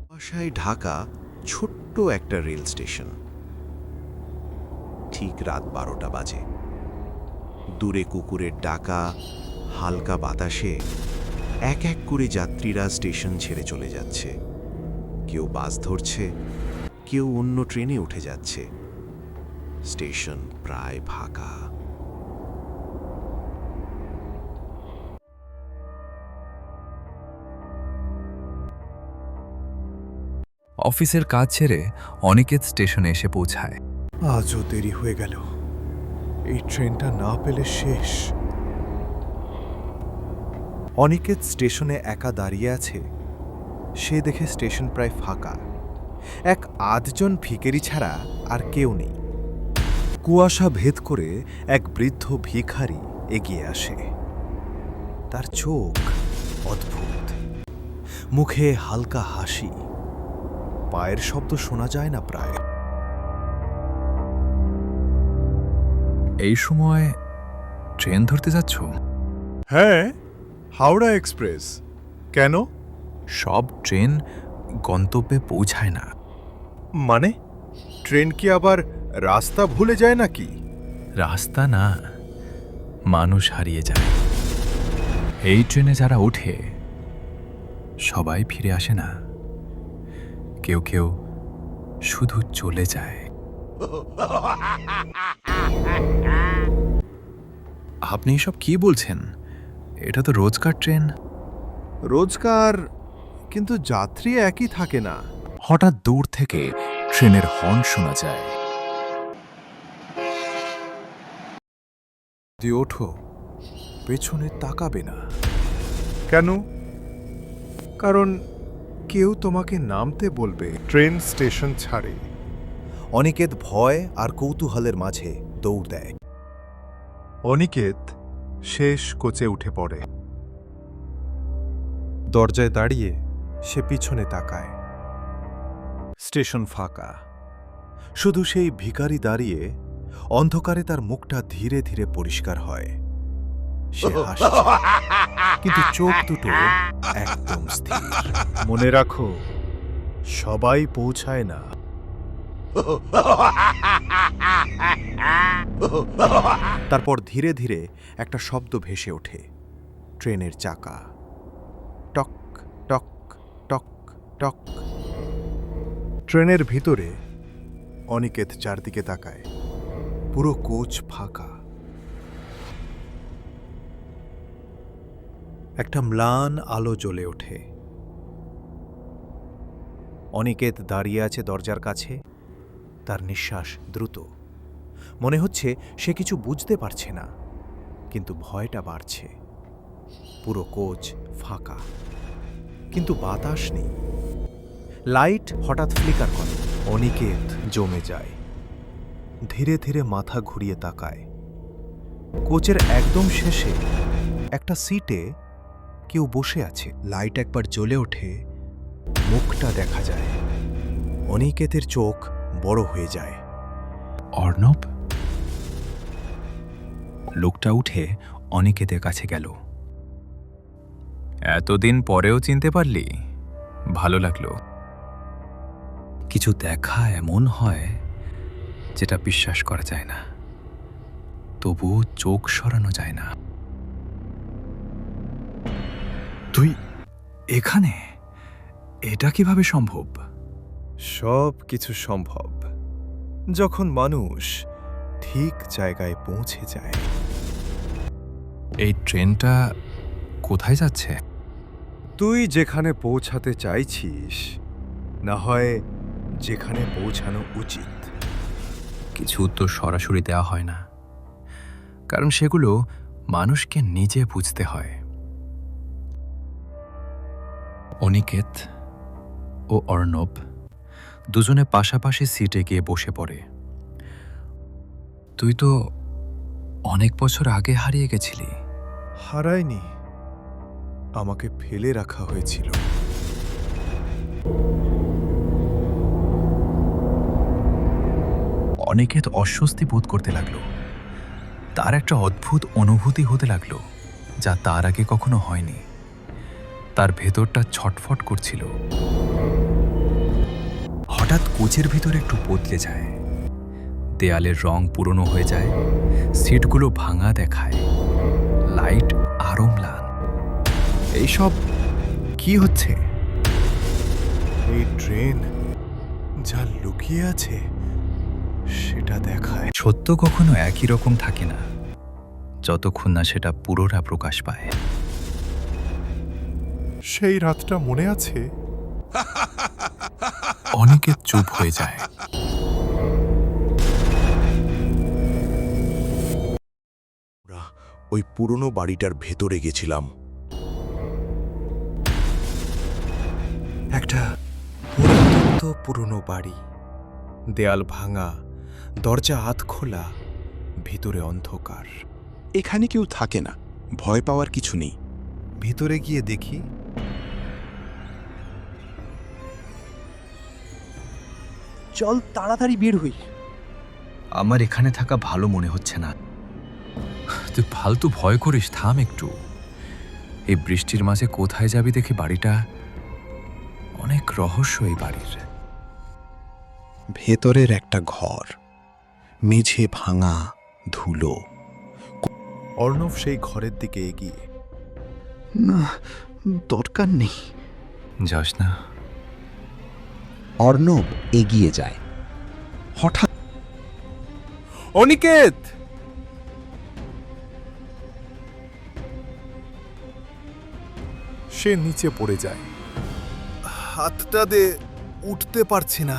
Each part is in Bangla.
বাসায় ঢাকা ছোট্ট একটা রেল স্টেশন। ঠিক রাত 12টা বাজে। দূরে কুকুরের ডাকা, হালকা বাতাসে এক এক করে যাত্রীরা স্টেশন ছেড়ে চলে যাচ্ছে। কেউ বাস ধরছে, কেউ অন্য ট্রেনে উঠে যাচ্ছে। স্টেশন প্রায় ফাঁকা। অফিসের কাজ ছেড়ে অনিকেত স্টেশনে এসে পৌঁছায়। আজও দেরি হয়ে গেল, এই ট্রেনটা না পেলে শেষ। অনিকেত স্টেশনে একা দাঁড়িয়ে আছে। সে দেখে স্টেশন প্রায় ফাঁকা, এক আধজন ভিখারি ছাড়া আর কেউ নেই। কুয়াশা ভেদ করে এক বৃদ্ধ ভিখারি এগিয়ে আসে। তার চোখ অদ্ভুত, মুখে হালকা হাসি, পায়ের শব্দ শোনা যায় না প্রায়। এই সময় ট্রেন ধরতে যাচ্ছ? হ্যাঁ, হাওড়া এক্সপ্রেস। কেন? সব ট্রেন গন্তব্যে পৌঁছায় না। মানে ট্রেন কি আবার রাস্তা ভুলে যায় নাকি? রাস্তা না, মানুষ হারিয়ে যায়। এই ট্রেনে যারা ওঠে সবাই ফিরে আসে না, কেউ কেউ শুধু চলে যায়। আপনি এসব কি বলছেন? এটা তো রোজকার ট্রেন। রোজকার, কিন্তু যাত্রী একই থাকে না। হঠাৎ দূর থেকে ট্রেনের হর্ন শোনা যায়। দিয়ে ওঠো, পেছনে তাকাবে না। কেন? কারণ কেউ তোমাকে নামতে বলবে। ট্রেন স্টেশন ছাড়ে। অনিকেত ভয় আর কৌতূহলের মাঝে দৌড় দেয়। অনিকেত শেষ কোচে উঠে পড়ে। দরজায় দাঁড়িয়ে সে পিছনে তাকায়। স্টেশন ফাঁকা, শুধু সেই ভিখারি দাঁড়িয়ে। অন্ধকারে তার মুখটা ধীরে ধীরে পরিষ্কার হয়। সে হাসছে, কিন্তু চোখ দুটো একদম স্থির। মনে রাখো, সবাই পৌঁছায় না। তারপর ধীরে ধীরে একটা শব্দ ভেসে ওঠে। ট্রেনের চাকা টক টক টক টক। ট্রেনের ভিতরে অনিকেত চারদিকে তাকায়। পুরো কোচ ফাঁকা। একটা ম্লান আলো জ্বলে ওঠে। অনিকেত দাঁড়িয়ে আছে দরজার কাছে। তার নিঃশ্বাস দ্রুত। মনে হচ্ছে সে কিছু বুঝতে পারছে না, কিন্তু ভয়টা বাড়ছে। পুরো কোচ ফাঁকা, কিন্তু বাতাস নেই। লাইট হঠাৎ ফ্লিকার করে। অনিকেত জমে যায়। ধীরে ধীরে মাথা ঘুরিয়ে তাকায়। কোচের একদম শেষে একটা সিটে কেউ বসে আছে। লাইট একবার জ্বলে ওঠে, মুখটা দেখা যায়। অনিকেতের চোখ বড় হয়ে যায়। অর্ণব? লোকটা উঠে অনিকেতের কাছে গেল। এতদিন পরেও চিনতে পারলি? ভালো লাগলো। কিছু দেখা এমন হয় যেটা বিশ্বাস করা যায় না, তবু চোখ সরানো যায় না। তুই এখানে? এটা কিভাবে সম্ভব? সব কিছু সম্ভব যখন মানুষ ঠিক জায়গায় পৌঁছে যায়। এই ট্রেনটা কোথায় যাচ্ছে? তুই যেখানে পৌঁছাতে চাইছিস, না হয় যেখানে পৌঁছানো উচিত। কিছু উত্তর সরাসরি দেওয়া হয় না, কারণ সেগুলো মানুষকে নিজে বুঝতে হয়। অনিকেত ও অর্ণব দুজনে পাশাপাশি সিটে গিয়ে বসে পড়ে। তুই তো অনেক বছর আগে হারিয়ে গেছিলি। হারায়নি, আমাকে ফেলে রাখা হয়েছিল। অনিকেত অস্বস্তি বোধ করতে লাগলো। তার একটা অদ্ভুত অনুভূতি হতে লাগলো, যা তার আগে কখনো হয়নি। তার ভেতরটা ছটফট করছিল। হঠাৎ কোচের ভিতর একটু বদলে যায়, দেয়ালের রং পুরনো হয়ে যায়, সিটগুলো ভাঙা দেখায়, লাইট আরো ম্লান। এইসব কি হচ্ছে? এই ট্রেন যা লুকিয়ে আছে সেটা দেখায়। সত্য কখনো একই রকম থাকে না, যতক্ষণ না সেটা পুরোটা প্রকাশ পায়। সেই রাতটা মনে আছে? অনেকে চুপ হয়ে যায়। ওই পুরনো বাড়িটার ভেতরে গেছিলাম। একটা পুরনো বাড়ি, দেয়াল ভাঙা, দরজা আধখোলা, ভিতরে অন্ধকার। এখানে কেউ থাকে না, ভয় পাওয়ার কিছু নেই। ভিতরে গিয়ে দেখি চল তাড়াতাড়ি বের হই। আমার এখানে থাকা ভালো মনে হচ্ছে না। তুই ফালতু ভয় করিস, থাম একটু। এই বৃষ্টির মাঝে কোথায় যাবি দেখি? বাড়িটা অনেক রহস্য এই বাড়ির। ভেতরের একটা ঘর, মেঝে ভাঙা, ধুলো। অর্ণব সেই ঘরের দিকে এগিয়ে। না, দরকার নেই। যাস না। অর্ণব এগিয়ে যায়। হঠাৎ অনিকেত! সে নিচে পড়ে যায়। হাতটা দে, উঠতে পারছি না।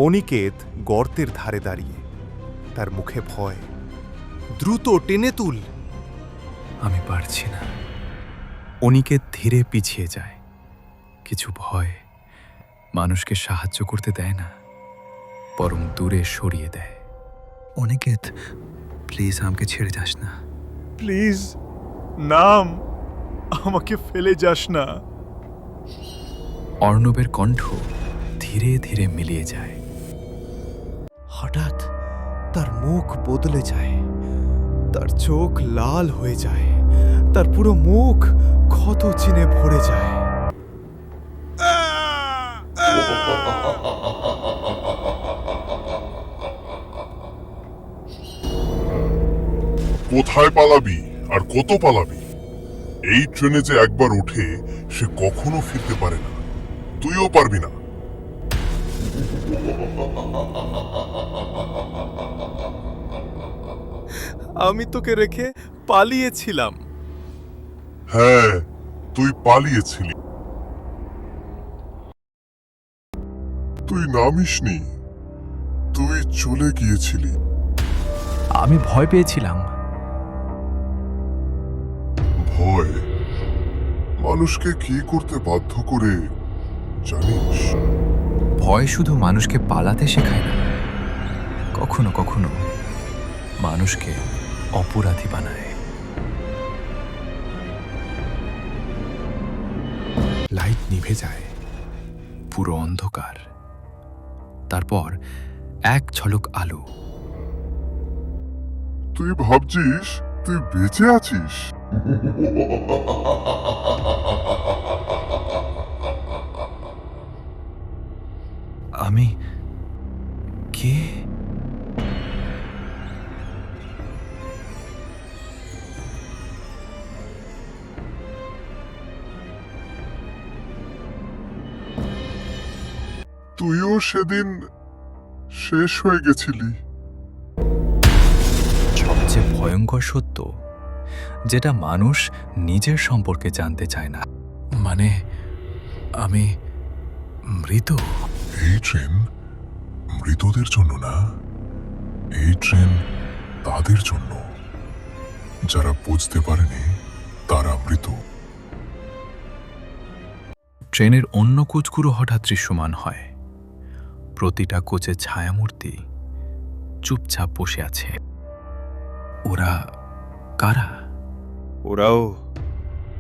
অনিকেত গর্তের ধারে দাঁড়িয়ে, তার মুখে ভয়। দ্রুত টেনে তুল। আমি পারছি না। অনিকেত ধীরে পিছিয়ে যায়। কিছু ভয় মানুষকে সাহায্য করতে দেয় না, বরং দূরে সরিয়ে দেয়। অনিকেত, প্লিজ আমাকে ছেড়ে যাস না। প্লিজ নাম, আমাকে ফেলে যাস না। অর্ণবের কণ্ঠ ধীরে ধীরে মিলিয়ে যায়। হঠাৎ তার মুখ বদলে যায়, তার চোখ লাল হয়ে যায়, তার পুরো মুখ ক্ষত চিনে ভরে যায়। কোথায় পালাবি আর কত পালাবি? এই ট্রেনে যে একবার ওঠে সে কখনো ফিরতে পারে না, তুইও পারবি না। আমি তোকে রেখে পালিয়েছিলাম। হ্যাঁ, তুই পালিয়েছিলি। তুই নামিসনি, তুই চলে গিয়েছিলি। আমি ভয় পেয়েছিলাম। ভয় মানুষকে কি করতে বাধ্য করে জানিস? ভয় শুধু মানুষকে পালাতে শেখায় না, কখনো কখনো মানুষকে অপরাধী বানায়। লাইট নিভে যায়, পুরো অন্ধকার। তারপর এক ঝলক আলো। তুই ভাবছিস তুই বেঁচে আছিস? আমি কে? তুইও সেদিন শেষ হয়ে গেছিলি। সবচেয়ে ভয়ঙ্কর সত্য, যেটা মানুষ নিজের সম্পর্কে জানতে চায় না, মানে আমি মৃত। এই ট্রেন মৃতদের জন্য না, এই ট্রেন তাদের জন্য যারা বুঝতে পারেনি তারা মৃত। ট্রেনের অন্য কোচগুলো হঠাৎ দৃশ্যমান হয়। প্রতিটা কোচের ছায়ামূর্তি চুপচাপ বসে আছে। ওরা কারা? ওরাও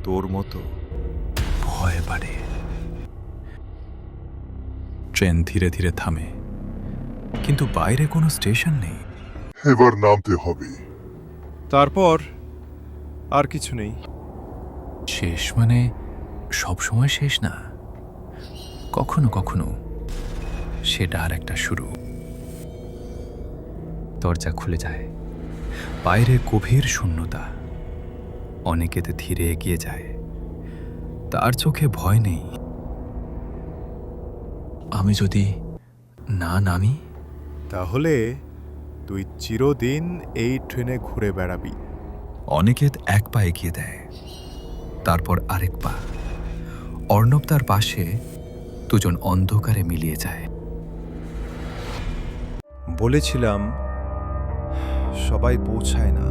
তোর মতো। ভয় বাড়ে। ট্রেন ধীরে ধীরে থামে, কিন্তু বাইরে কোনো স্টেশন নেই। এবার নামতে হবে। তারপর আর কিছু নেই। শেষ মানে সব সময় শেষ না, কখনো কখনো সেটা আর একটা শুরু। দরজা খুলে যায়, বাইরে গভীর শূন্যতা। অনিকেত ধীরে এগিয়ে যায়, তার চোখে ভয় নেই। আমি যদি না নামি? তাহলে তুই চিরদিন এই ট্রেনে ঘুরে বেড়াবি। অনিকেত এক পা এগিয়ে দেয়, তারপর আরেক পা। অর্ণব তার পাশে, দুজন অন্ধকারে মিলিয়ে যায়। বলেছিলাম সবাই পৌঁছায় না।